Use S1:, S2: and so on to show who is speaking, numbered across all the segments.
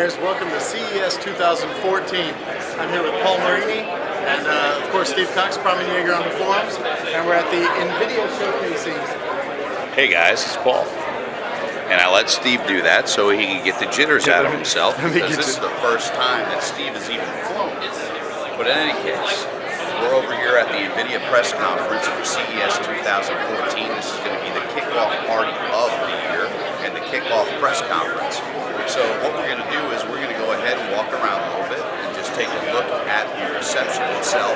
S1: guys, welcome to CES 2014. I'm here with Paul Marini and of course Steve Cox, Promi Jaeger on the forums, and we're at the Nvidia showcasing.
S2: Hey guys, it's Paul. And I let Steve do that so he can get the jitters out of himself, because this is the first time that Steve has even flown. But in any case, we're over here at the Nvidia press conference for CES 2014. This is going to be the kickoff party of the year and the kickoff press conference. So what we're going to do is we're going to go ahead and walk around a little bit and just take a look at the reception itself.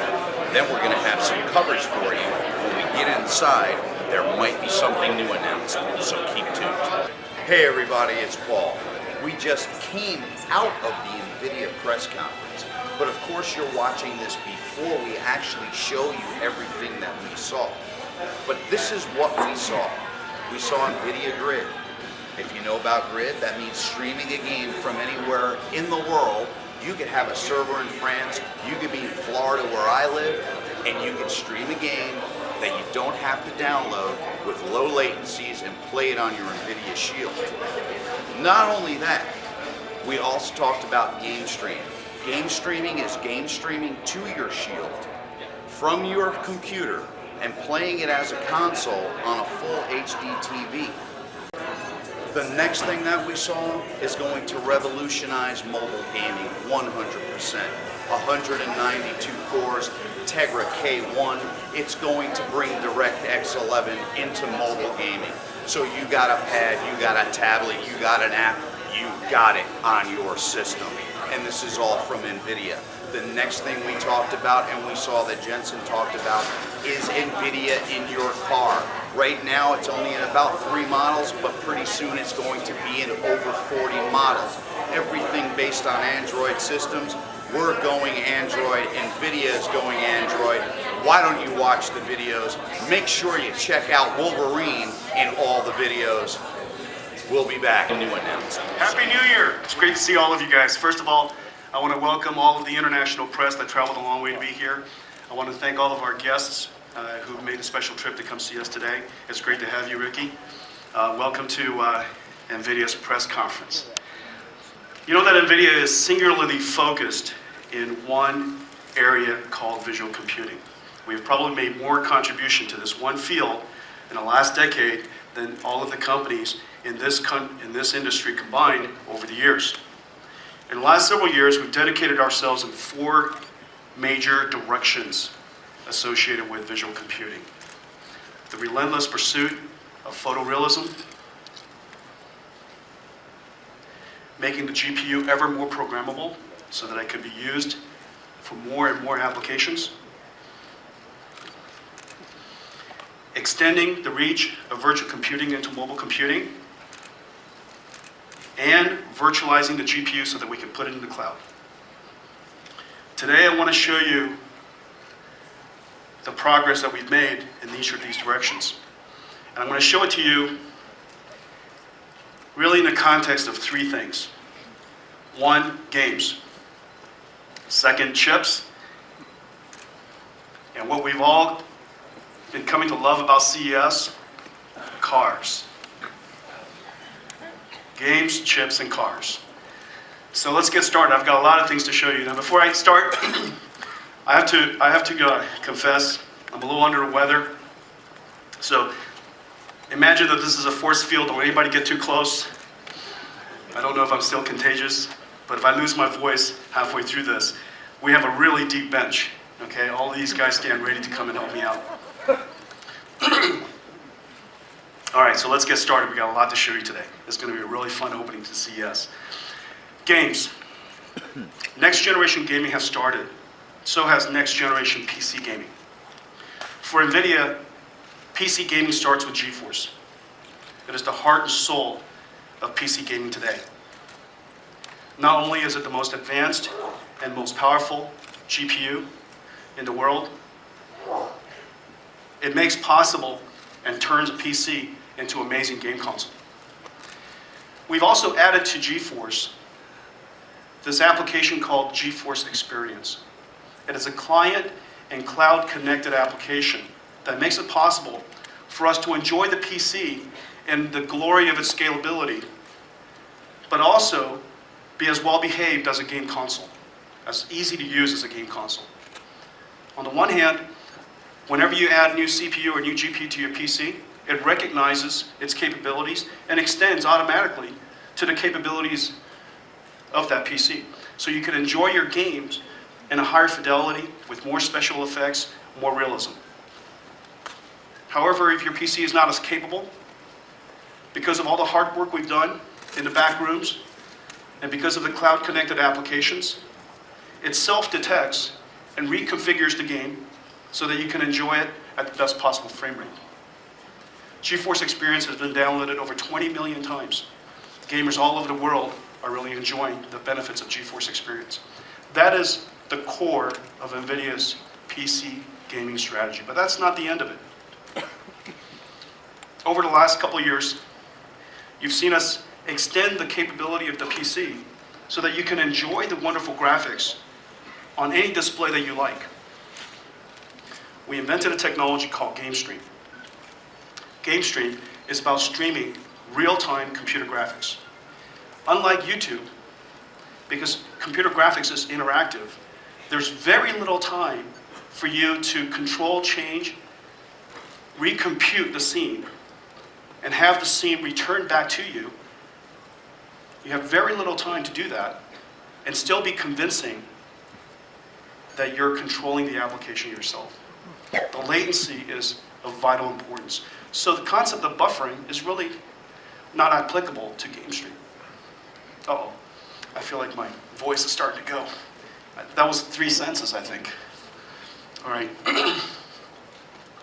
S2: Then we're going to have some coverage for you. When we get inside, there might be something new announced, so keep tuned. Hey everybody, it's Paul. We just came out of the Nvidia press conference, but of course you're watching this before we actually show you everything that we saw. But this is what we saw. We saw Nvidia Grid. If you know about Grid, that means streaming a game from anywhere in the world. You could have a server in France, you could be in Florida where I live, and you can stream a game that you don't have to download with low latencies and play it on your Nvidia Shield. Not only that, we also talked about Gamestream. Game streaming is game streaming to your Shield from your computer and playing it as a console on a full HD TV. The next thing that we saw is going to revolutionize mobile gaming 100%. 192 cores, Tegra K1. It's going to bring DirectX 11 into mobile gaming. So you got a pad, you got a tablet, you got an app, you got it on your system. And this is all from Nvidia. The next thing we talked about, and we saw that Jensen talked about, is Nvidia in your car. Right now it's only in about 3 models, but pretty soon it's going to be in over 40 models. Everything based on Android systems. We're going Android, Nvidia is going Android. Why don't you watch the videos? Make sure you check out Wolverine in all the videos. We'll be back. A new announcement.
S3: Happy New Year! It's great to see all of you guys. First of all, I want to welcome all of the international press that traveled a long way to be here. I want to thank all of our guests who made a special trip to come see us today. It's great to have you, Ricky. Welcome to NVIDIA's press conference. You know that NVIDIA is singularly focused in one area called visual computing. We've probably made more contribution to this one field in the last decade than all of the companies in this industry combined over the years. In the last several years, we've dedicated ourselves in 4 major directions associated with visual computing. The relentless pursuit of photorealism, making the GPU ever more programmable so that it can be used for more and more applications, extending the reach of virtual computing into mobile computing, and virtualizing the GPU so that we can put it in the cloud. Today I want to show you the progress that we've made in each of these directions. And I'm going to show it to you really in the context of 3 things. 1, games. 2, chips. And what we've all been coming to love about CES, cars. Games, chips, and cars. So let's get started. I've got a lot of things to show you. Now before I start, I have to confess, I'm a little under the weather. So imagine that this is a force field. Don't anybody get too close. I don't know if I'm still contagious, but if I lose my voice halfway through this, we have a really deep bench. Okay, all these guys stand ready to come and help me out. All right, so let's get started. We got a lot to show you today. It's going to be a really fun opening to CES. Games. Next generation gaming has started. So has next generation PC gaming. For NVIDIA, PC gaming starts with GeForce. It is the heart and soul of PC gaming today. Not only is it the most advanced and most powerful GPU in the world, it makes possible and turns a PC into an amazing game console. We've also added to GeForce this application called GeForce Experience. It is a client and cloud connected application that makes it possible for us to enjoy the PC and the glory of its scalability, but also be as well behaved as a game console, as easy to use as a game console. On the one hand, whenever you add a new CPU or new GPU to your PC, it recognizes its capabilities and extends automatically to the capabilities of that PC. So you can enjoy your games in a higher fidelity with more special effects, more realism. However, if your PC is not as capable, because of all the hard work we've done in the back rooms, and because of the cloud-connected applications, it self-detects and reconfigures the game so that you can enjoy it at the best possible frame rate. GeForce Experience has been downloaded over 20 million times. Gamers all over the world are really enjoying the benefits of GeForce Experience. That is the core of Nvidia's PC gaming strategy, but that's not the end of it. Over the last couple of years, you've seen us extend the capability of the PC so that you can enjoy the wonderful graphics on any display that you like. We invented a technology called Gamestream. Gamestream is about streaming real-time computer graphics. Unlike YouTube, because computer graphics is interactive, there's very little time for you to control, change, recompute the scene, and have the scene returned back to you. You have very little time to do that and still be convincing that you're controlling the application yourself. The latency is of vital importance. So the concept of buffering is really not applicable to Gamestream. Uh-oh, I feel like my voice is starting to go. That was 3 sentences, I think. All right.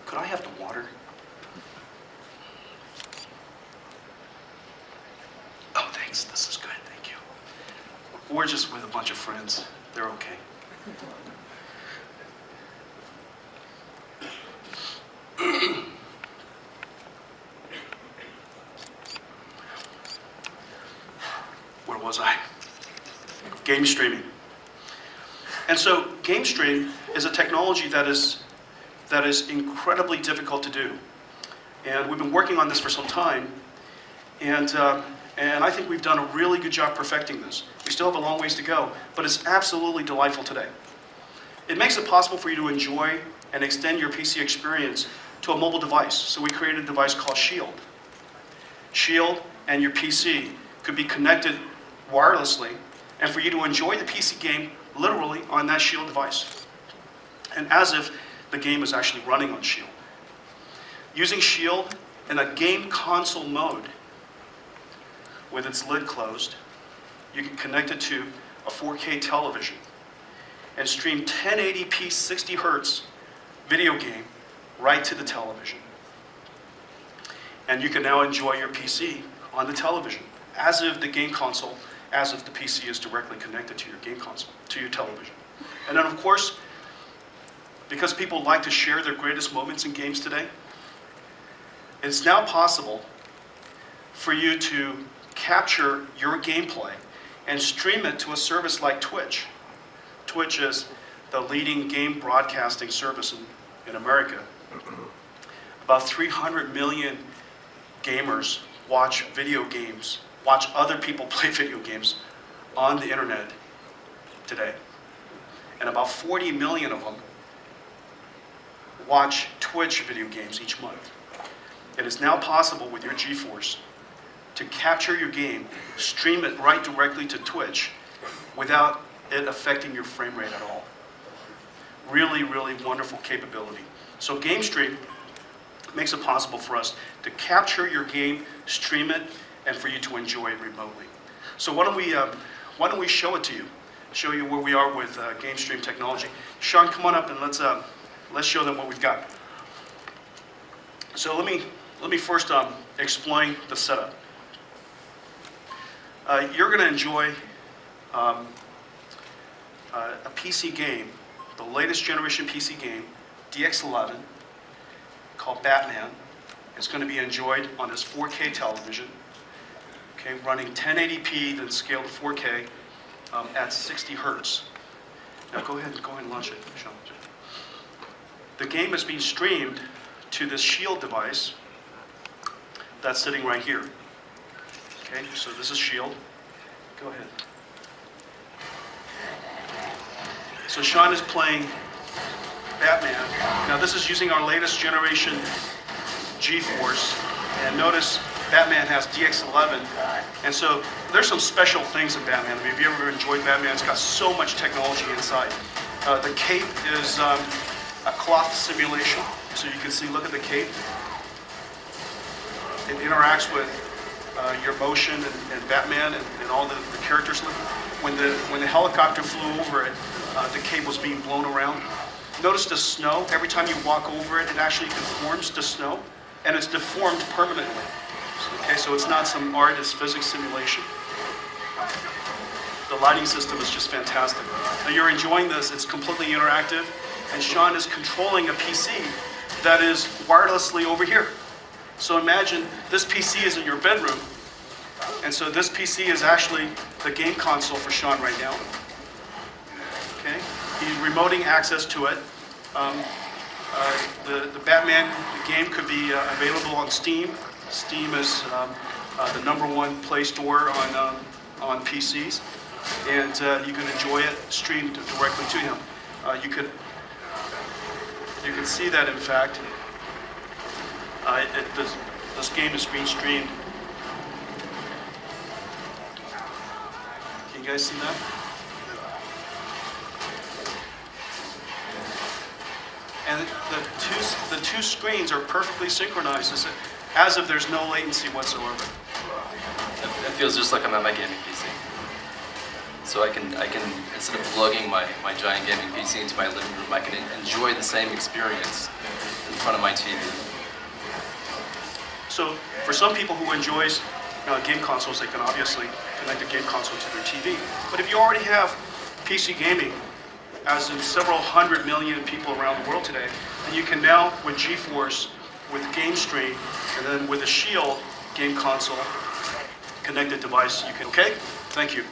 S3: Could I have the water? Oh, thanks. This is good. Thank you. We're just with a bunch of friends. They're okay. Where was I? Game streaming. And so Gamestream is a technology that is incredibly difficult to do. And we've been working on this for some time. And I think we've done a really good job perfecting this. We still have a long ways to go, but it's absolutely delightful today. It makes it possible for you to enjoy and extend your PC experience to a mobile device. So we created a device called Shield. Shield and your PC could be connected wirelessly, and for you to enjoy the PC game literally on that Shield device, and as if the game is actually running on Shield. Using Shield in a game console mode, with its lid closed, you can connect it to a 4K television and stream 1080p 60 Hz video game right to the television. And you can now enjoy your PC on the television, as if the game console, as if the PC is directly connected to your game console, to your television. And then of course, because people like to share their greatest moments in games today, it's now possible for you to capture your gameplay and stream it to a service like Twitch. Twitch is the leading game broadcasting service in America. About 300 million gamers watch video games, watch other people play video games on the internet today. And about 40 million of them watch Twitch video games each month. It is now possible with your GeForce to capture your game, stream it right directly to Twitch without it affecting your frame rate at all. Really, really wonderful capability. So Gamestream makes it possible for us to capture your game, stream it, and for you to enjoy it remotely. So why don't we show it to you? Show you where we are with Gamestream technology. Sean, come on up and let's show them what we've got. So let me first explain the setup. You're going to enjoy a PC game, the latest generation PC game, DX11, called Batman. It's going to be enjoyed on this 4K television, okay, running 1080p, then scaled to 4K at 60 Hertz. Now go ahead and launch it, Sean. The game is being streamed to this Shield device that's sitting right here. Okay, so this is Shield. Go ahead. So Sean is playing Batman. Now this is using our latest generation GeForce, and notice Batman has DX11, and so there's some special things in Batman. I mean, if you ever enjoyed Batman, it's got so much technology inside. The cape is a cloth simulation, so you can see, look at the cape. It interacts with your motion and Batman and all the characters. When the helicopter flew over it, the cape was being blown around. Notice the snow. Every time you walk over it, it actually deforms the snow, and it's deformed permanently. Okay, so it's not some art, it's physics simulation. The lighting system is just fantastic. Now you're enjoying this, it's completely interactive, and Sean is controlling a PC that is wirelessly over here. So imagine this PC is in your bedroom, and so this PC is actually the game console for Sean right now. Okay, he's remoting access to it. The Batman game could be available on Steam. Steam is the #1 Play Store on PCs, and you can enjoy it streamed directly to him. You can see that, in fact, this game is being streamed. Can you guys see that? And the two screens are perfectly synchronized, as if there's no latency whatsoever.
S4: It feels just like I'm at my gaming PC. So I can instead of plugging my giant gaming PC into my living room, I can enjoy the same experience in front of my TV.
S3: So for some people who enjoys game consoles, they can obviously connect a game console to their TV. But if you already have PC gaming, as in several hundred million people around the world today, and you can now, with GeForce, with Gamestream, and then with a Shield game console connected device, you can. Okay? Thank you.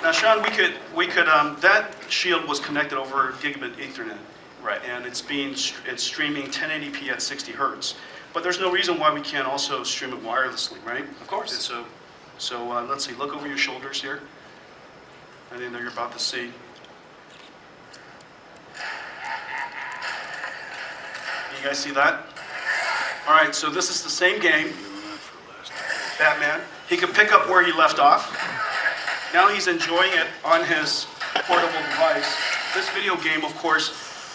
S3: Now, Sean, that Shield was connected over gigabit Ethernet, right? And it's streaming 1080p at 60 hertz. But there's no reason why we can't also stream it wirelessly, right?
S4: Of course.
S3: And so let's see. Look over your shoulders here. I didn't know you're about to see. You guys see that? All right. So this is the same game, Batman. He can pick up where he left off. Now he's enjoying it on his portable device. This video game, of course,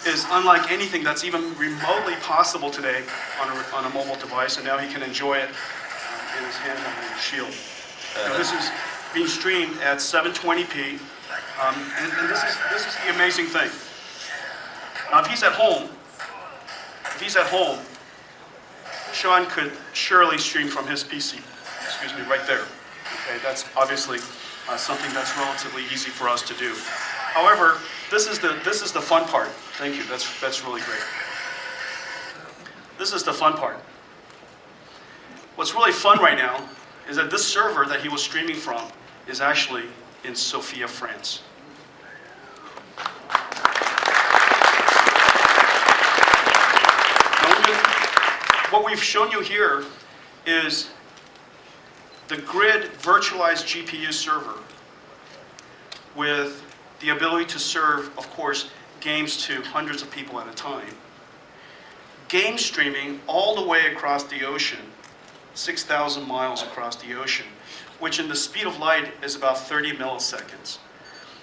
S3: is unlike anything that's even remotely possible today on a mobile device, and now he can enjoy it in his handheld and his Shield. Now, this is being streamed at 720p, and this is the amazing thing. Now, if he's at home, Sean could surely stream from his PC. Excuse me, right there. Okay, that's obviously something that's relatively easy for us to do. However, this is the fun part. Thank you. That's really great. This is the fun part. What's really fun right now is that this server that he was streaming from is actually in Sofia, France. What we've shown you here is the grid virtualized GPU server with the ability to serve, of course, games to hundreds of people at a time. Game streaming all the way across the ocean, 6,000 miles across the ocean, which in the speed of light is about 30 milliseconds.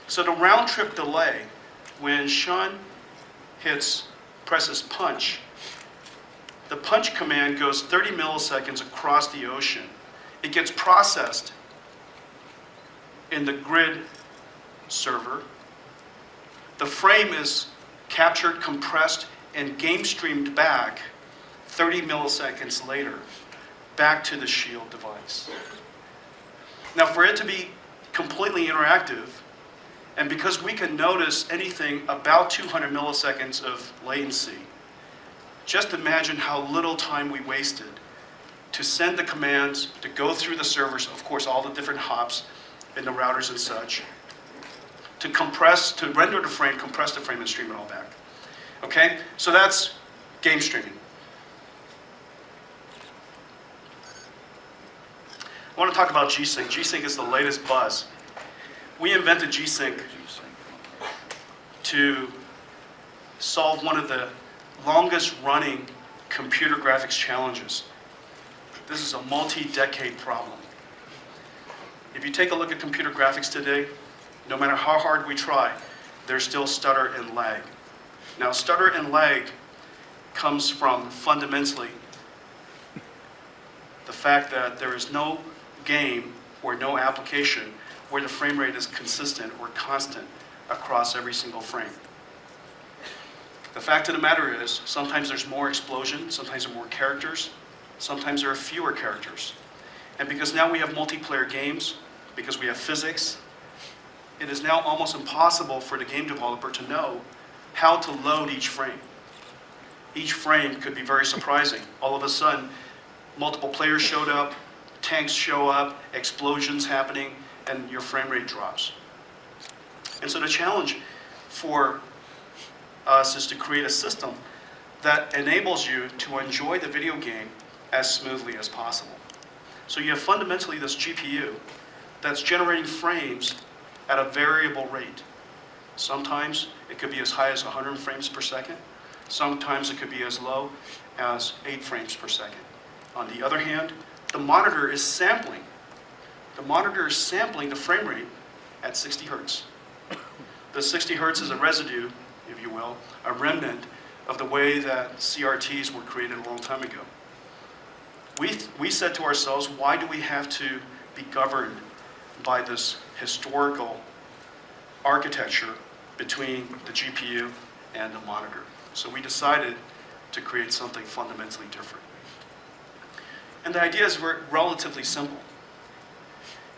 S3: So the round trip delay, when Sean presses punch, the punch command goes 30 milliseconds across the ocean. It gets processed in the grid server. The frame is captured, compressed, and game streamed back 30 milliseconds later, back to the Shield device. Now, for it to be completely interactive, and because we can notice anything about 200 milliseconds of latency, just imagine how little time we wasted to send the commands, to go through the servers, of course, all the different hops in the routers and such, to compress, to render the frame, compress the frame, and stream it all back. Okay? So that's game streaming. want to talk about G-Sync. G-Sync is the latest buzz. We invented G-Sync to solve one of the longest running computer graphics challenges. This is a multi-decade problem. If you take a look at computer graphics today, no matter how hard we try, there's still stutter and lag. Now, stutter and lag comes from fundamentally the fact that there is no game or no application where the frame rate is consistent or constant across every single frame. The fact of the matter is, sometimes there's more explosion, sometimes there are more characters, sometimes there are fewer characters. And because now we have multiplayer games, because we have physics, it is now almost impossible for the game developer to know how to load each frame. Each frame could be very surprising. All of a sudden, multiple players showed up, tanks show up, explosions happening, and your frame rate drops. And so the challenge for us is to create a system that enables you to enjoy the video game as smoothly as possible. So you have fundamentally this GPU that's generating frames at a variable rate. Sometimes it could be as high as 100 frames per second. Sometimes it could be as low as 8 frames per second. On the other hand, the monitor is sampling. The monitor is sampling the frame rate at 60 hertz. The 60 hertz is a residue, if you will, a remnant of the way that CRTs were created a long time ago. We said to ourselves, why do we have to be governed by this historical architecture between the GPU and the monitor? So we decided to create something fundamentally different. And the idea is relatively simple.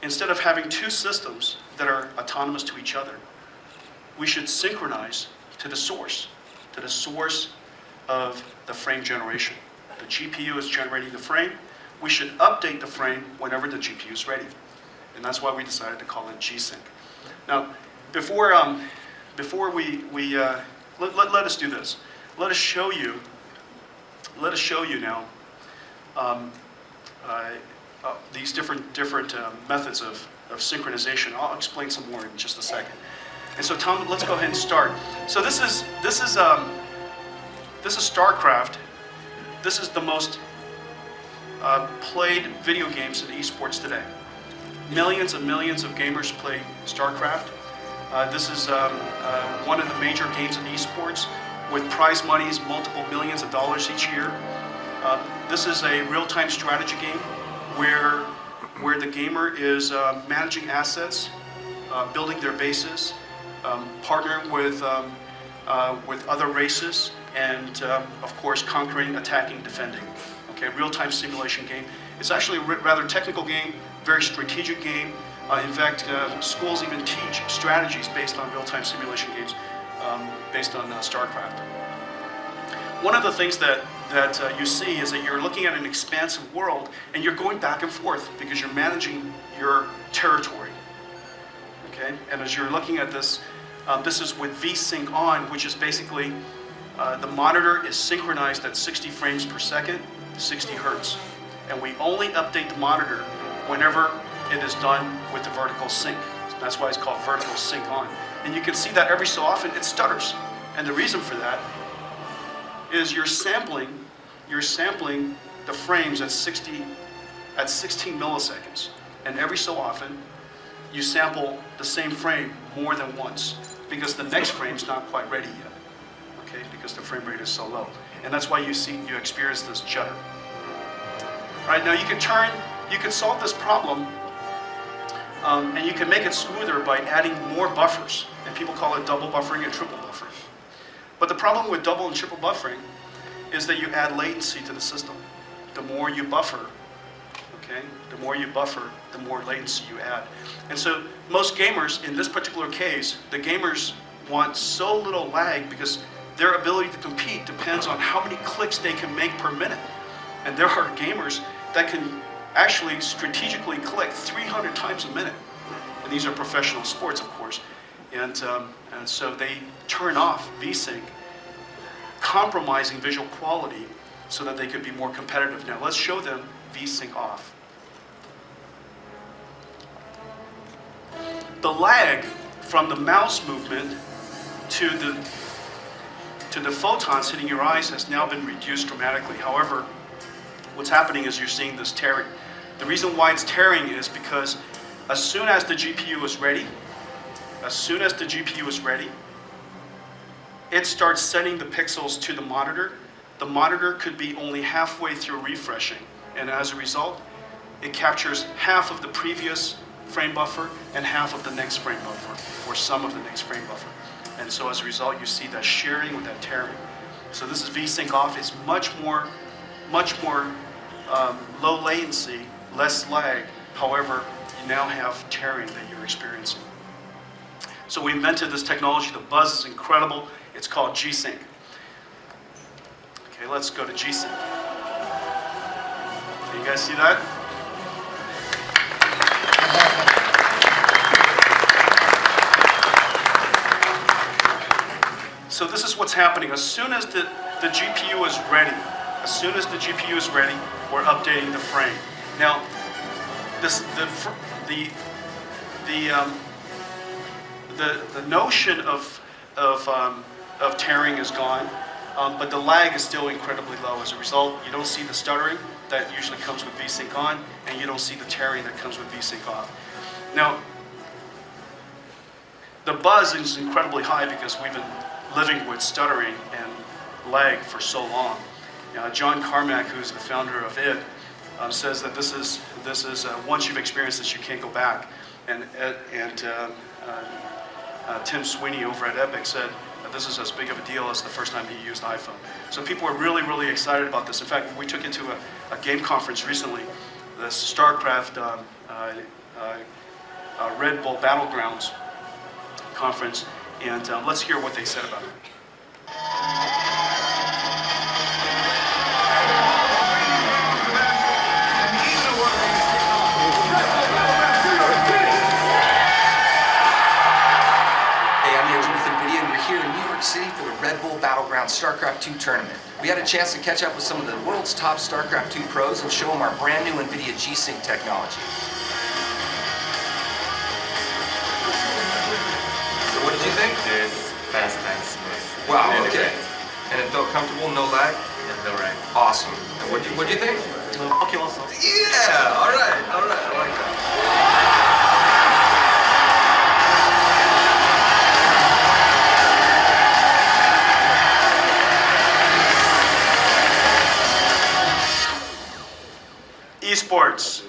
S3: Instead of having two systems that are autonomous to each other, we should synchronize to the source of the frame generation. The GPU is generating the frame. We should update the frame whenever the GPU is ready. And that's why we decided to call it G-Sync. Now, before let us do this. Let us show you now these different methods of synchronization. I'll explain some more in just a second. And so, Tom, let's go ahead and start. So this is StarCraft. This is the most played video games in esports today. Millions and millions of gamers play StarCraft. This is one of the major games in esports with prize monies, multiple millions of dollars each year. This is a real-time strategy game where the gamer is managing assets, building their bases, partnering with other races, and of course conquering, attacking, defending. Okay, real-time simulation game. It's actually a rather technical game, very strategic game. In fact, schools even teach strategies based on real-time simulation games, based on StarCraft. One of the things that you see is that you're looking at an expansive world and you're going back and forth because you're managing your territory. Okay, and as you're looking at this, this is with V-Sync on, which is basically the monitor is synchronized at 60 frames per second, 60 hertz. And we only update the monitor whenever it is done with the vertical sync. That's why it's called vertical sync on. And you can see that every so often it stutters. And the reason for that is you're sampling the frames at 16 milliseconds. And every so often you sample the same frame more than once because the next frame's not quite ready yet. Okay, because the frame rate is so low. And that's why you experience this judder. All right, now you can solve this problem and you can make it smoother by adding more buffers. And people call it double buffering and triple buffering. But the problem with double and triple buffering is that you add latency to the system. The more you buffer, okay, the more latency you add. And so most gamers, in this particular case, the gamers want so little lag because their ability to compete depends on how many clicks they can make per minute. And there are gamers that can actually strategically click 300 times a minute. And these are professional sports, of course. And so they turn off V-Sync, compromising visual quality so that they could be more competitive. Now let's show them V-Sync off. The lag from the mouse movement to the photons hitting your eyes has now been reduced dramatically. However, what's happening is you're seeing this tearing. The reason why it's tearing is because as soon as the GPU is ready, it starts sending the pixels to the monitor. The monitor could be only halfway through refreshing, and as a result, it captures half of the previous frame buffer and half of the next frame buffer, or some of the next frame buffer. And so as a result, you see that shearing with that tearing. So this is V-Sync off. It's much more low latency, less lag. However, you now have tearing that you're experiencing. So we invented this technology. The buzz is incredible. It's called G-Sync. Okay, let's go to G-Sync. Can you guys see that? So this is what's happening. As soon as the GPU is ready, we're updating the frame. Now, the notion of tearing is gone, but the lag is still incredibly low. As a result, you don't see the stuttering that usually comes with V-Sync on, and you don't see the tearing that comes with V-Sync off. Now, the buzz is incredibly high because we've been living with stuttering and lag for so long. John Carmack, who's the founder of id, says that this is once you've experienced this, you can't go back. And Tim Sweeney over at Epic said that this is as big of a deal as the first time he used iPhone. So people are really, really excited about this. In fact, we took it to a game conference recently, the StarCraft Red Bull Battlegrounds conference, and let's hear what they said about it.
S5: City for the Red Bull Battleground StarCraft 2 tournament. We had a chance to catch up with some of the world's top StarCraft 2 pros and show them our brand new Nvidia G-Sync technology. So what did you think?
S6: It's fast and smooth.
S5: Wow,
S6: Really
S5: okay.
S6: great.
S5: And it felt comfortable, no lag?
S6: Yeah, no lag.
S5: Awesome. And what'd you think?
S3: Okay, also.
S5: Yeah, all right, I like that.
S3: Esports.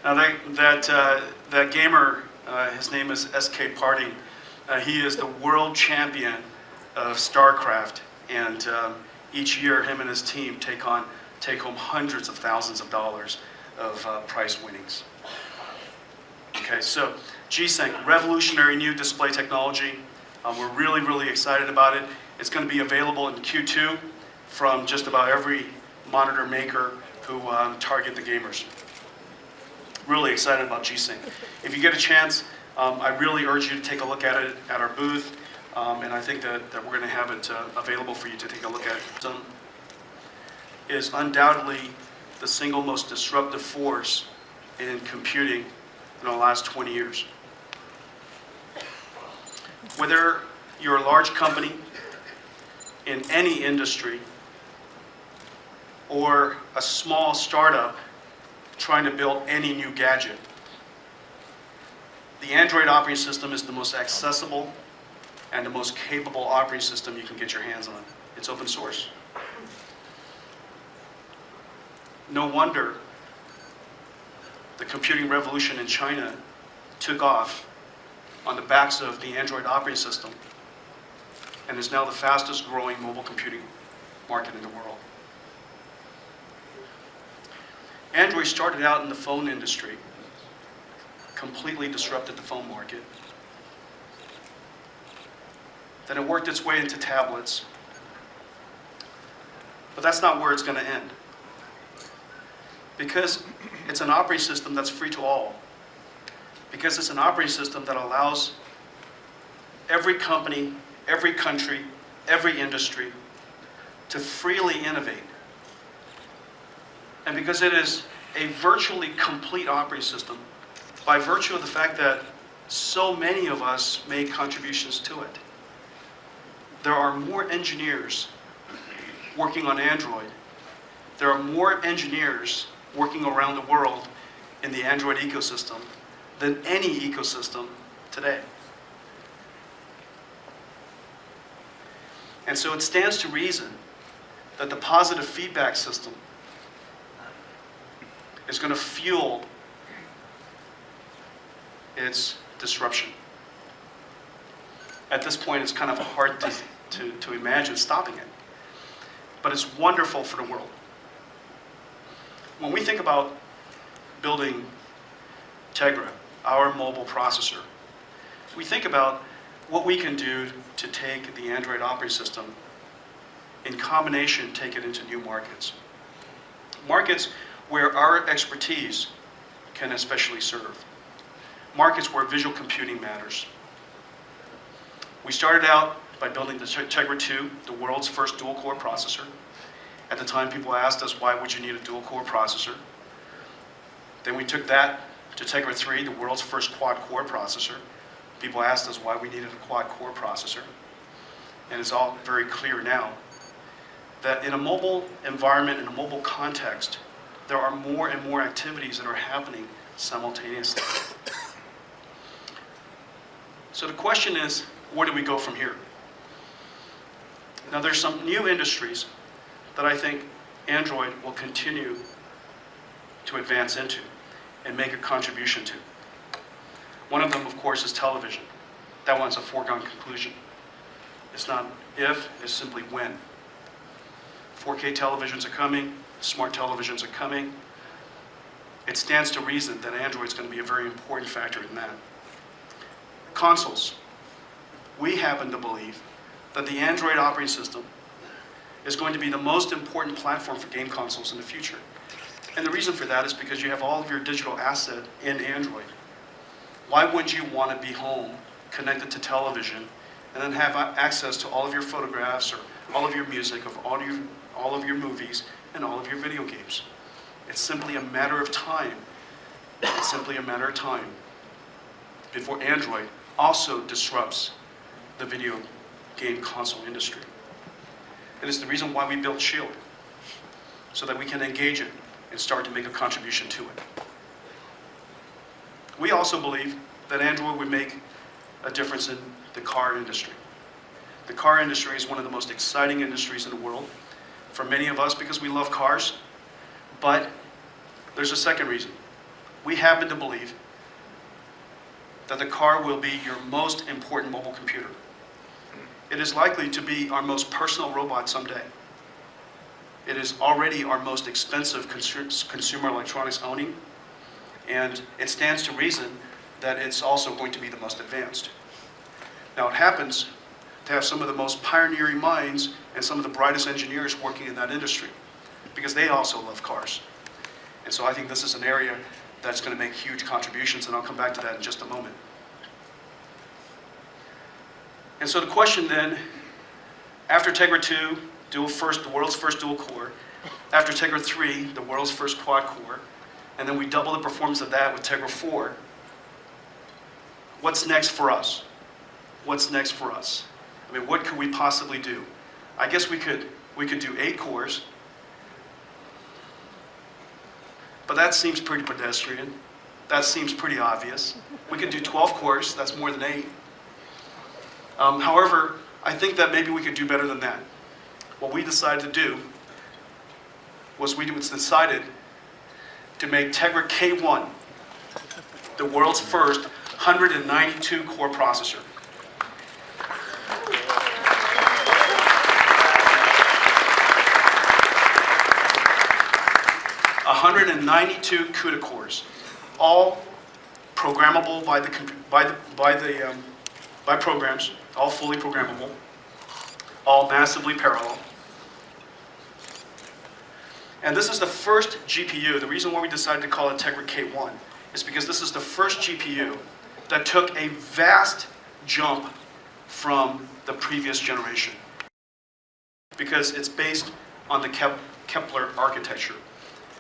S3: Now that gamer, his name is SK Party. He is the world champion of StarCraft, and each year him and his team take home hundreds of thousands of dollars of prize winnings. Okay, so G-Sync, revolutionary new display technology. We're really, really excited about it. It's going to be available in Q2 from just about every monitor maker who target the gamers. Really excited about G-Sync. If you get a chance, I really urge you to take a look at it at our booth, and I think that we're going to have it available for you to take a look at. It is undoubtedly the single most disruptive force in computing in the last 20 years. Whether you're a large company in any industry, or a small startup trying to build any new gadget, the Android operating system is the most accessible and the most capable operating system you can get your hands on. It's open source. No wonder the computing revolution in China took off on the backs of the Android operating system and is now the fastest growing mobile computing market in the world. Android started out in the phone industry, completely disrupted the phone market. Then it worked its way into tablets. But that's not where it's going to end. Because it's an operating system that's free to all. Because it's an operating system that allows every company, every country, every industry to freely innovate. And because it is a virtually complete operating system, by virtue of the fact that so many of us made contributions to it. There are more engineers working on Android. There are more engineers working around the world in the Android ecosystem than any ecosystem today. And so it stands to reason that the positive feedback system is going to fuel its disruption. At this point, it's kind of hard to imagine stopping it. But it's wonderful for the world. When we think about building Tegra, our mobile processor, we think about what we can do to take the Android operating system, in combination, take it into new markets. Markets where our expertise can especially serve. Markets where visual computing matters. We started out by building the Tegra 2, the world's first dual-core processor. At the time, people asked us, why would you need a dual-core processor? Then we took that to Tegra 3, the world's first quad-core processor. People asked us why we needed a quad-core processor. And it's all very clear now that in a mobile environment, in a mobile context, there are more and more activities that are happening simultaneously. So the question is, where do we go from here? Now there's some new industries that I think Android will continue to advance into and make a contribution to. One of them, of course, is television. That one's a foregone conclusion. It's not if, it's simply when. 4K televisions are coming, smart televisions are coming. It stands to reason that Android's going to be a very important factor in that. Consoles. We happen to believe that the Android operating system is going to be the most important platform for game consoles in the future. And the reason for that is because you have all of your digital asset in Android. Why would you want to be home, connected to television, and then have access to all of your photographs or all of your music, of all of your movies, and all of your video games? It's simply a matter of time. It's simply a matter of time before Android also disrupts the video game console industry. And it's the reason why we built Shield, so that we can engage it and start to make a contribution to it. We also believe that Android would make a difference in the car industry. The car industry is one of the most exciting industries in the world for many of us because we love cars, but there's a second reason. We happen to believe that the car will be your most important mobile computer. It is likely to be our most personal robot someday. It is already our most expensive consumer electronics owning, and it stands to reason that it's also going to be the most advanced. Now, it happens to have some of the most pioneering minds and some of the brightest engineers working in that industry, because they also love cars. And so I think this is an area that's going to make huge contributions, and I'll come back to that in just a moment. And so the question then, after Tegra 2, the world's first dual core, after Tegra 3, the world's first quad core, and then we double the performance of that with Tegra 4, what's next for us? What's next for us? I mean, what could we possibly do? I guess we could do 8 cores, but that seems pretty pedestrian. That seems pretty obvious. We could do 12 cores, that's more than 8. However, I think that maybe we could do better than that. What we decided to do was we decided to make Tegra K1 the world's first 192 core processor. A 192 CUDA cores, all programmable by programs, all fully programmable, all massively parallel. And this is the first GPU. The reason why we decided to call it Tegra K1 is because this is the first GPU that took a vast jump from the previous generation, because it's based on the Kepler architecture.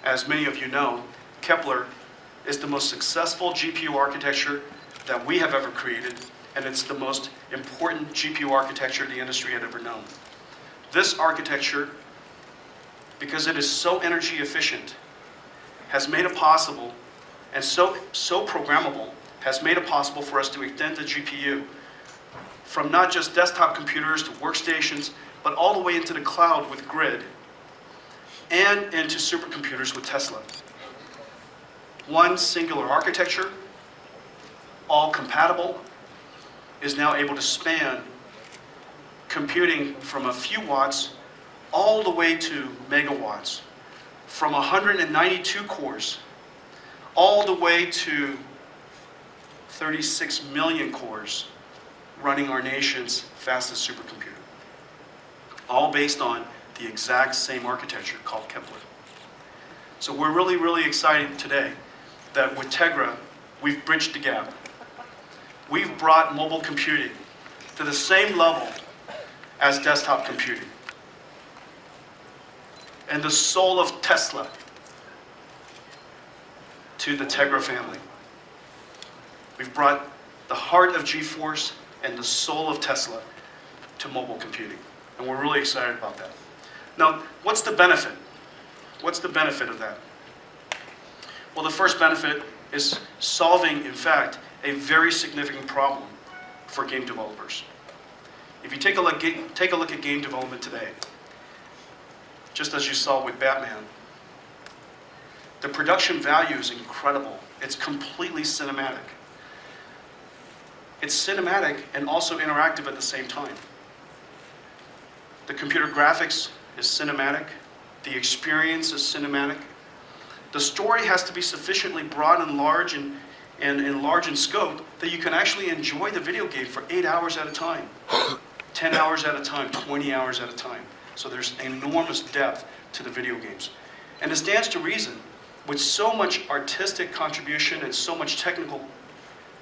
S3: As many of you know, Kepler is the most successful GPU architecture that we have ever created, and it's the most important GPU architecture the industry had ever known. This architecture, because it is so energy efficient, has made it possible, and so programmable, has made it possible for us to extend the GPU from not just desktop computers to workstations, but all the way into the cloud with Grid, and into supercomputers with Tesla. One singular architecture, all compatible, is now able to span computing from a few watts all the way to megawatts, from 192 cores all the way to 36 million cores running our nation's fastest supercomputer, all based on the exact same architecture called Kepler. So we're really, really excited today that with Tegra, we've bridged the gap. We've brought mobile computing to the same level as desktop computing. And the soul of Tesla to the Tegra family. We've brought the heart of GeForce and the soul of Tesla to mobile computing. And we're really excited about that. Now, what's the benefit? What's the benefit of that? Well, the first benefit is solving, in fact, a very significant problem for game developers. If you take a look at game development today, just as you saw with Batman, the production value is incredible. It's completely cinematic. It's cinematic and also interactive at the same time. The computer graphics is cinematic. The experience is cinematic. The story has to be sufficiently broad and large and large in scope that you can actually enjoy the video game for 8 hours at a time, 10 hours at a time, 20 hours at a time. So there's enormous depth to the video games. And it stands to reason, with so much artistic contribution and so much technical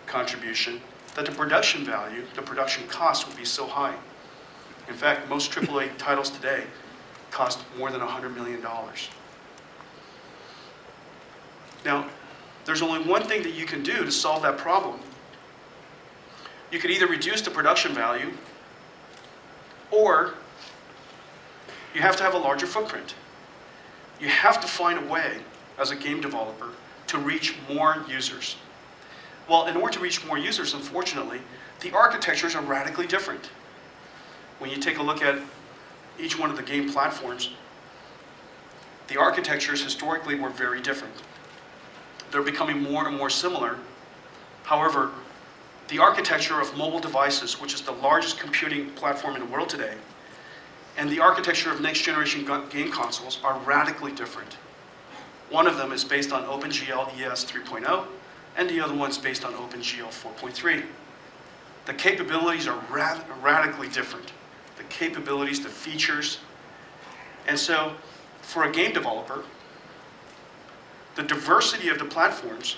S3: contribution, that the production value, the production cost would be so high. In fact, most AAA titles today cost more than $100 million. Now, there's only one thing that you can do to solve that problem. You could either reduce the production value, or you have to have a larger footprint. You have to find a way, as a game developer, to reach more users. Well, in order to reach more users, unfortunately, the architectures are radically different. When you take a look at each one of the game platforms, the architectures historically were very different. They're becoming more and more similar. However, the architecture of mobile devices, which is the largest computing platform in the world today, and the architecture of next generation game consoles are radically different. One of them is based on OpenGL ES 3.0, and the other one's based on OpenGL 4.3. The capabilities are radically different. The capabilities, the features. And so, for a game developer, the diversity of the platforms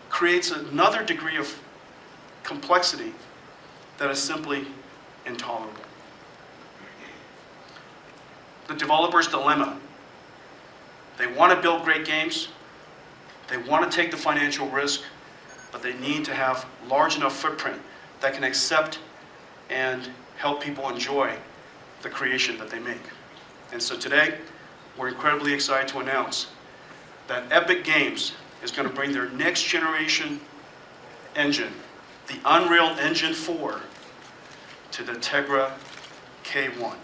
S3: creates another degree of complexity that is simply intolerable. The developer's dilemma. They want to build great games, they want to take the financial risk, but they need to have large enough footprint that can accept and help people enjoy the creation that they make. And so today, we're incredibly excited to announce that Epic Games is going to bring their next generation engine, the Unreal Engine 4, to the Tegra K1.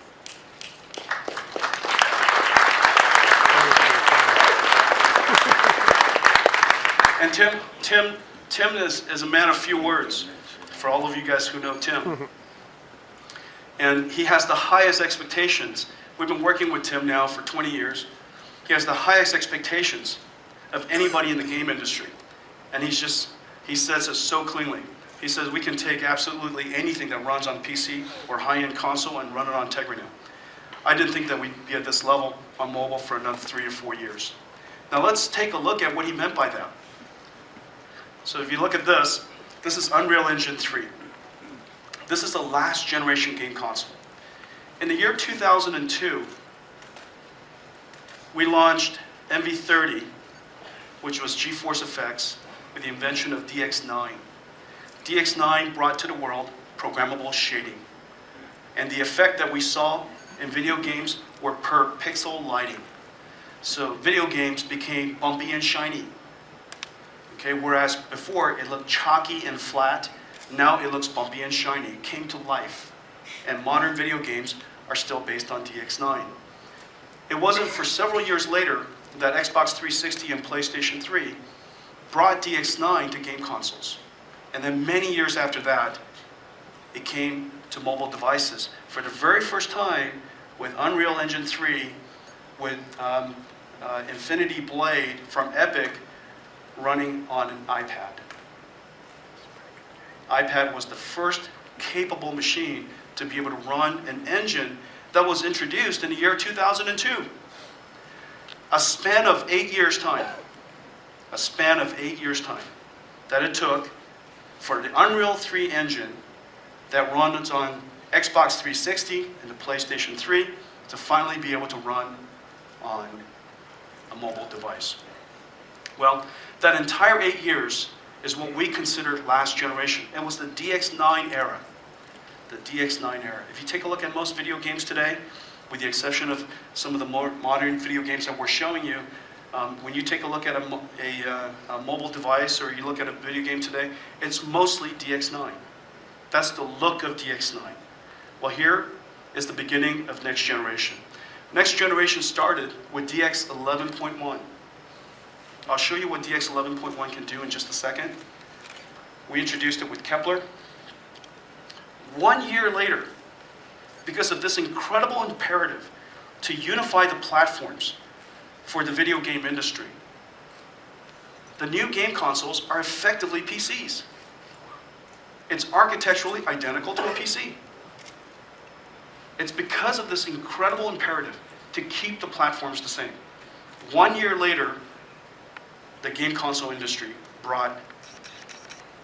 S3: And Tim is a man of few words, for all of you guys who know Tim. And he has the highest expectations. We've been working with Tim now for 20 years. He has the highest expectations of anybody in the game industry. And he says it so cleanly. He says we can take absolutely anything that runs on PC or high-end console and run it on Tegra now. I didn't think that we'd be at this level on mobile for another 3 or 4 years. Now let's take a look at what he meant by that. So if you look at this is Unreal Engine 3. This is the last generation game console. In the year 2002, we launched MV30, which was GeForce effects, with the invention of DX9. DX9 brought to the world programmable shading. And the effect that we saw in video games were per pixel lighting. So video games became bumpy and shiny. Okay, whereas before it looked chalky and flat, now it looks bumpy and shiny. It came to life. And modern video games are still based on DX9. It wasn't for several years later that Xbox 360 and PlayStation 3 brought DX9 to game consoles. And then many years after that, it came to mobile devices. For the very first time, with Unreal Engine 3, with Infinity Blade from Epic running on an iPad. iPad was the first capable machine to be able to run an engine that was introduced in the year 2002. A span of 8 years' time. A span of 8 years' time that it took for the Unreal 3 engine that runs on Xbox 360 and the PlayStation 3 to finally be able to run on a mobile device. Well, that entire 8 years is what we consider last generation. It was the DX9 era. The DX9 era. If you take a look at most video games today, with the exception of some of the more modern video games that we're showing you, when you take a look at a mobile device or you look at a video game today, it's mostly DX9. That's the look of DX9. Well, here is the beginning of next generation. Next generation started with DX 11.1. I'll show you what DX 11.1 can do in just a second. We introduced it with Kepler. 1 year later, because of this incredible imperative to unify the platforms for the video game industry, the new game consoles are effectively PCs. It's architecturally identical to a PC. It's because of this incredible imperative to keep the platforms the same. 1 year later, the game console industry brought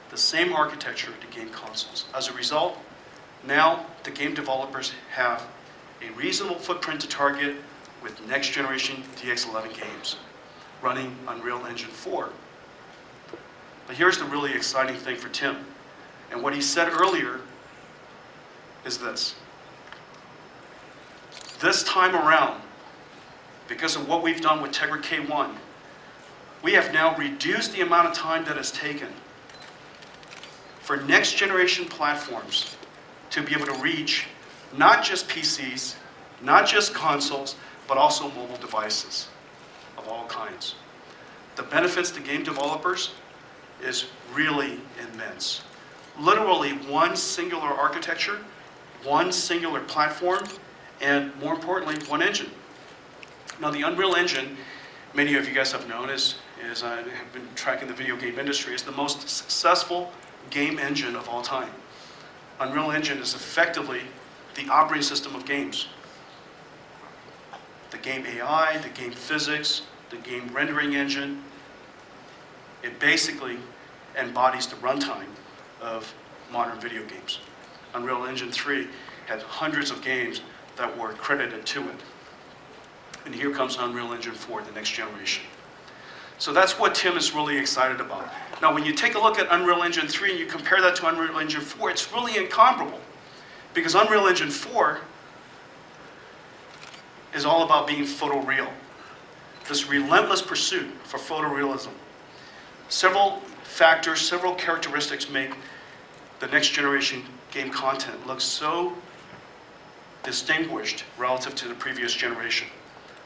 S3: the same architecture to game consoles. As a result, now the game developers have a reasonable footprint to target with next generation DX11 games running Unreal Engine 4. But here's the really exciting thing for Tim. And what he said earlier is this. This time around, because of what we've done with Tegra K1, we have now reduced the amount of time that it's taken for next generation platforms to be able to reach not just PCs, not just consoles, but also mobile devices of all kinds. The benefits to game developers is really immense. Literally one singular architecture, one singular platform, and more importantly, one engine. Now the Unreal Engine, many of you guys have known, as I have been tracking the video game industry, is the most successful game engine of all time. Unreal Engine is effectively the operating system of games. The game AI, the game physics, the game rendering engine, it basically embodies the runtime of modern video games. Unreal Engine 3 had hundreds of games that were credited to it. And here comes Unreal Engine 4, the next generation. So that's what Tim is really excited about. Now, when you take a look at Unreal Engine 3 and you compare that to Unreal Engine 4, it's really incomparable. Because Unreal Engine 4 is all about being photoreal. This relentless pursuit for photorealism. Several factors, several characteristics make the next generation game content look so distinguished relative to the previous generation.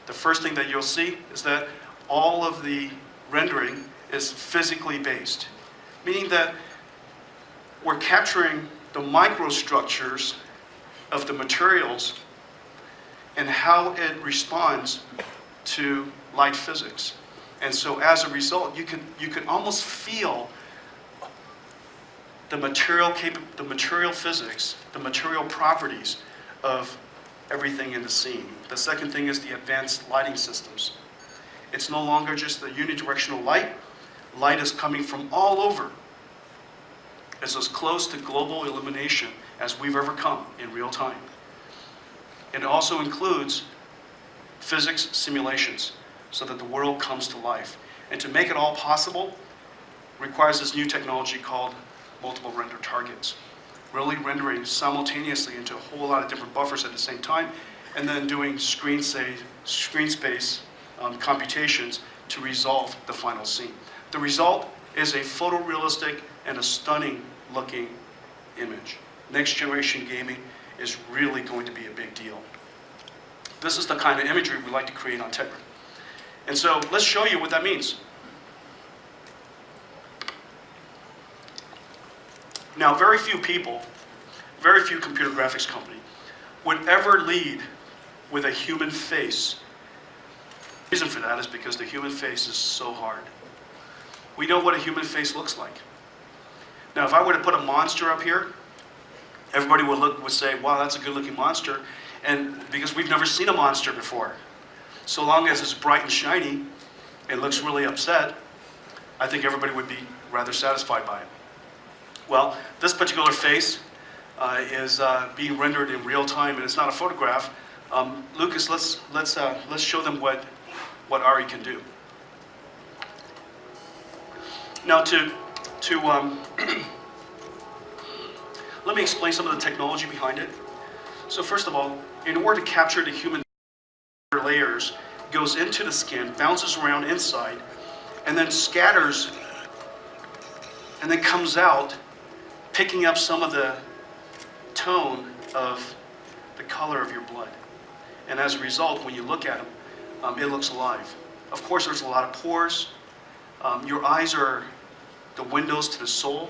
S3: The first thing that you'll see is that all of the rendering is physically based, meaning that we're capturing the microstructures of the materials and how it responds to light physics. And so as a result, you can almost feel the material physics, the material properties of everything in the scene. The second thing is the advanced lighting systems. It's no longer just the unidirectional light. Light is coming from all over. It's as close to global illumination as we've ever come in real time. It also includes physics simulations so that the world comes to life. And to make it all possible requires this new technology called multiple render targets, really rendering simultaneously into a whole lot of different buffers at the same time, and then doing screen space computations to resolve the final scene. The result is a photorealistic and a stunning looking image. Next generation gaming is really going to be a big deal. This is the kind of imagery we like to create on Tegra. And so let's show you what that means. Now, very few people, very few computer graphics company would ever lead with a human face. The reason for that is because the human face is so hard. We know what a human face looks like. Now, if I were to put a monster up here, everybody would say, wow, that's a good-looking monster, and because we've never seen a monster before. So long as it's bright and shiny and looks really upset, I think everybody would be rather satisfied by it. Well, this particular face is being rendered in real time, and it's not a photograph. Lucas, let's show them what Ari can do. Now, let me explain some of the technology behind it. So first of all, in order to capture the human layers, goes into the skin, bounces around inside, and then scatters, and then comes out, picking up some of the tone of the color of your blood. And as a result, when you look at them, it looks alive. Of course, there's a lot of pores. Your eyes are the windows to the soul.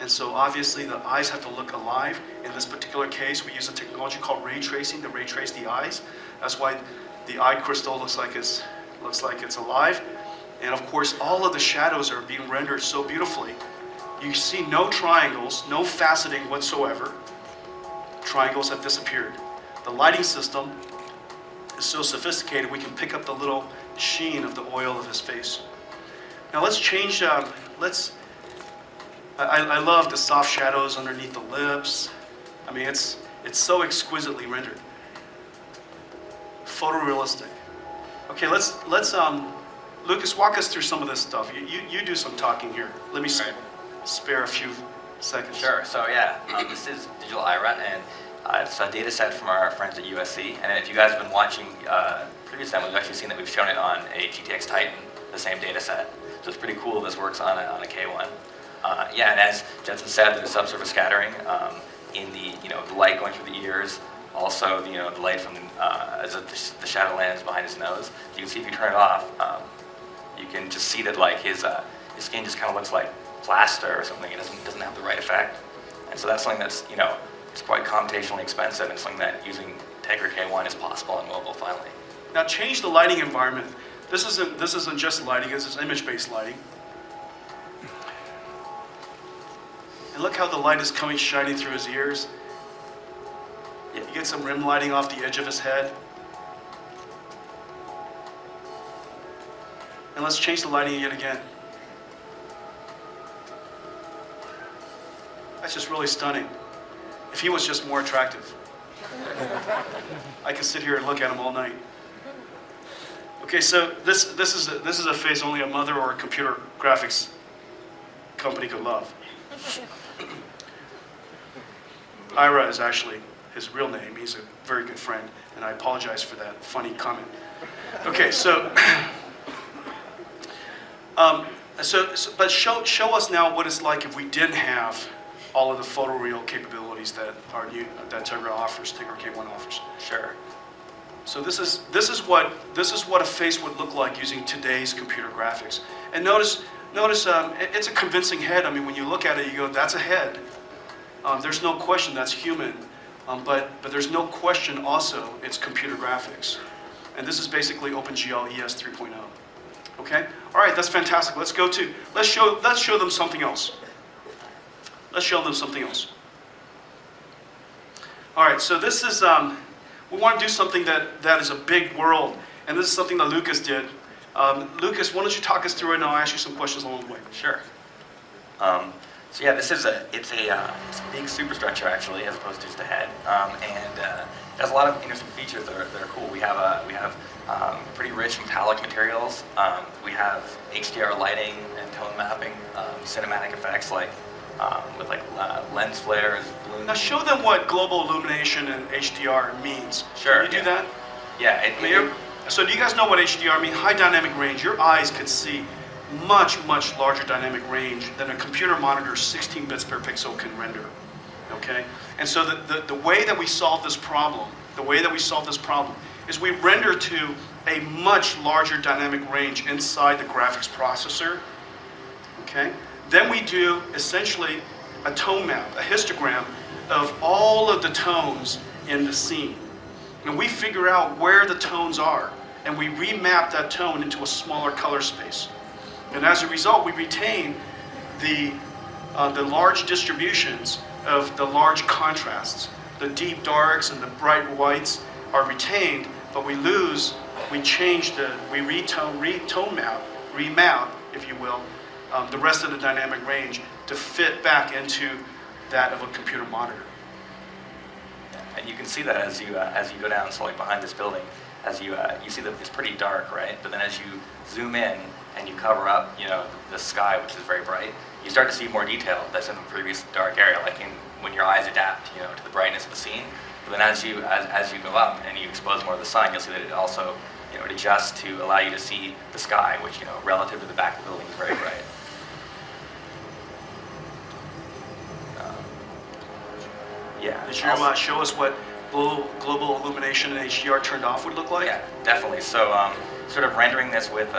S3: And so obviously the eyes have to look alive. In this particular case, we use a technology called ray tracing to ray trace the eyes. That's why the eye crystal looks like it's alive. And of course, all of the shadows are being rendered so beautifully. You see no triangles, no faceting whatsoever. Triangles have disappeared. The lighting system is so sophisticated we can pick up the little sheen of the oil of his face. Now let's change, I love the soft shadows underneath the lips. I mean, it's so exquisitely rendered. Photorealistic. Okay, let's Lucas, walk us through some of this stuff. You do some talking here. Let me spare a few seconds.
S7: Sure. So yeah, this is digital iRun, and it's a data set from our friends at USC. And if you guys have been watching previous time, we've actually seen that we've shown it on a GTX Titan, the same data set. So it's pretty cool this works on a K1. Yeah, and as Jensen said, there's subsurface scattering in the the light going through the ears. Also, the light from as the shadow lands behind his nose. You can see if you turn it off, you can just see that like his skin just kind of looks like plaster or something. It doesn't have the right effect. And so that's something that's it's quite computationally expensive, and something that using Tegra K1 is possible on mobile finally.
S3: Now change the lighting environment. This isn't just lighting. This is image-based lighting. And look how the light is coming shining through his ears. You get some rim lighting off the edge of his head. And let's change the lighting yet again. That's just really stunning. If he was just more attractive, I could sit here and look at him all night. Okay, so this is a face only a mother or a computer graphics company could love. Ira is actually his real name. He's a very good friend, and I apologize for that funny comment. Okay, so, but show us now what it's like if we didn't have all of the photoreal capabilities that Tegra offers, Tegra K1 offers.
S7: Sure.
S3: So this is what a face would look like using today's computer graphics. And notice it's a convincing head. I mean, when you look at it, you go, that's a head. There's no question that's human, but there's no question also it's computer graphics. And this is basically OpenGL ES 3.0. Okay? All right, that's fantastic. Let's show them something else. Let's show them something else. All right, so this is, we want to do something that is a big world, and this is something that Lucas did. Lucas, why don't you talk us through it, and I'll ask you some questions along the way.
S7: Sure. So yeah, it's a big superstructure actually, as opposed to just a head, and it has a lot of interesting features that are cool. We have pretty rich metallic materials. We have HDR lighting and tone mapping, cinematic effects like with like lens flares, bloom.
S3: Now show them what global illumination and HDR means.
S7: Sure.
S3: Can you do that?
S7: Yeah.
S3: So do you guys know what HDR means? High dynamic range. Your eyes could see much larger dynamic range than a computer monitor 16 bits per pixel can render. Okay? And so the way that we solve this problem, is we render to a much larger dynamic range inside the graphics processor. Okay? Then we do essentially a tone map, a histogram of all of the tones in the scene. And we figure out where the tones are, and we remap that tone into a smaller color space. And as a result, we retain the large distributions of the large contrasts. The deep darks and the bright whites are retained, but we remap, if you will, the rest of the dynamic range to fit back into that of a computer monitor.
S7: And you can see that as you go down, so like behind this building, as you see that it's pretty dark, right? But then as you zoom in and you cover up, the sky, which is very bright, you start to see more detail that's in the previous dark area, like when your eyes adapt, to the brightness of the scene. But then as you go up and you expose more of the sun, you'll see that it also, it adjusts to allow you to see the sky, which, relative to the back of the building is very bright. Yeah.
S3: Did you show us what global illumination and HDR turned off would look like?
S7: Yeah, definitely. So, sort of rendering this with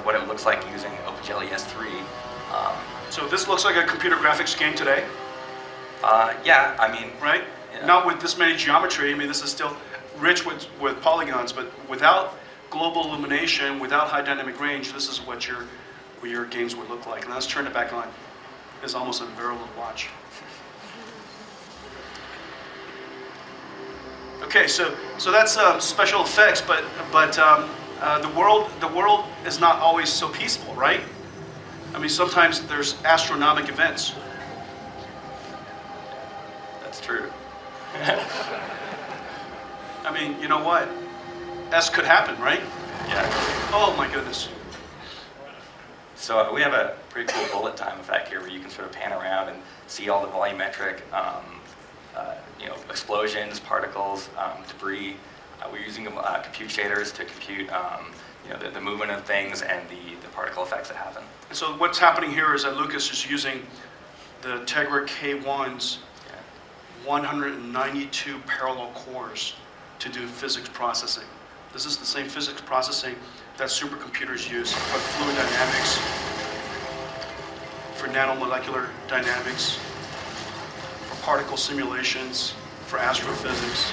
S7: what it looks like using OpenGL ES3.
S3: So this looks like a computer graphics game today.
S7: Yeah, I mean,
S3: right?
S7: Yeah.
S3: Not with this many geometry. I mean, this is still rich with polygons, but without global illumination, without high dynamic range, this is what your games would look like. And let's turn it back on. It's almost unbearable to watch. Okay, so that's special effects, but the world is not always so peaceful, right? I mean, sometimes there's astronomical events.
S7: That's true.
S3: I mean, you know what? S could happen, right?
S7: Yeah.
S3: Oh my goodness.
S7: So we have a pretty cool bullet time effect here, where you can sort of pan around and see all the volumetric, explosions, particles, debris. We're using compute shaders to compute, the movement of things and the particle effects that happen.
S3: And so what's happening here is that Lucas is using the Tegra K1's 192 parallel cores to do physics processing. This is the same physics processing that supercomputers use for fluid dynamics, for nanomolecular dynamics, for particle simulations, for astrophysics.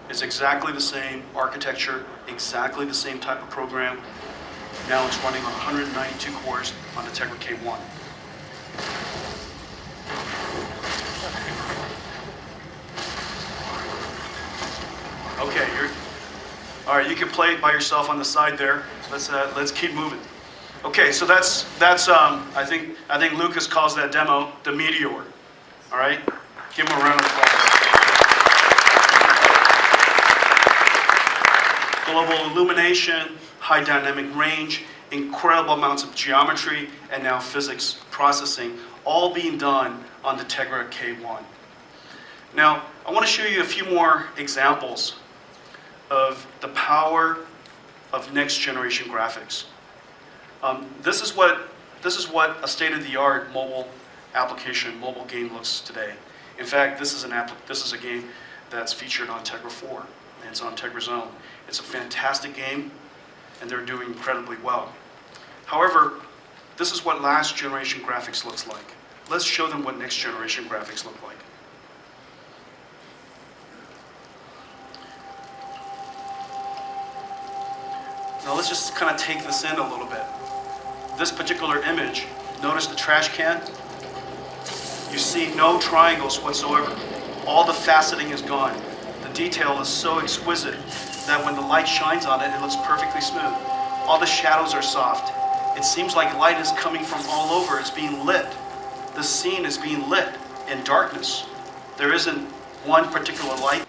S3: It's exactly the same architecture, exactly the same type of program. Now it's running on 192 cores on the Tegra K1. Okay, all right. You can play it by yourself on the side there. Let's keep moving. Okay, so that's I think Lucas calls that demo the Meteor. All right, give him a round of applause. Global illumination, high dynamic range, incredible amounts of geometry, and now physics processing, all being done on the Tegra K1. Now, I want to show you a few more examples of the power of next generation graphics. This is what a state-of-the-art mobile application, mobile game looks today. In fact, this is a game that's featured on Tegra 4, and it's on Tegra Zone. It's a fantastic game, and they're doing incredibly well. However, this is what last generation graphics looks like. Let's show them what next generation graphics look like. Now let's just kind of take this in a little bit. This particular image, notice the trash can? You see no triangles whatsoever. All the faceting is gone. The detail is so exquisite that when the light shines on it, it looks perfectly smooth. All the shadows are soft. It seems like light is coming from all over. It's being lit. The scene is being lit in darkness. There isn't one particular light.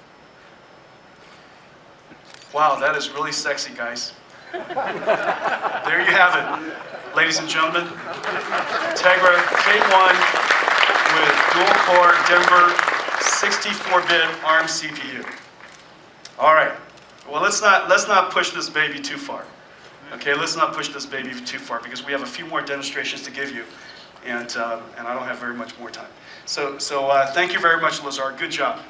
S3: Wow, that is really sexy, guys. There you have it, ladies and gentlemen. Tegra K1 with dual-core Denver 64-bit ARM CPU. All right. Well, let's not push this baby too far. Okay, let's not push this baby too far because we have a few more demonstrations to give you, and I don't have very much more time. So thank you very much, Lazar. Good job.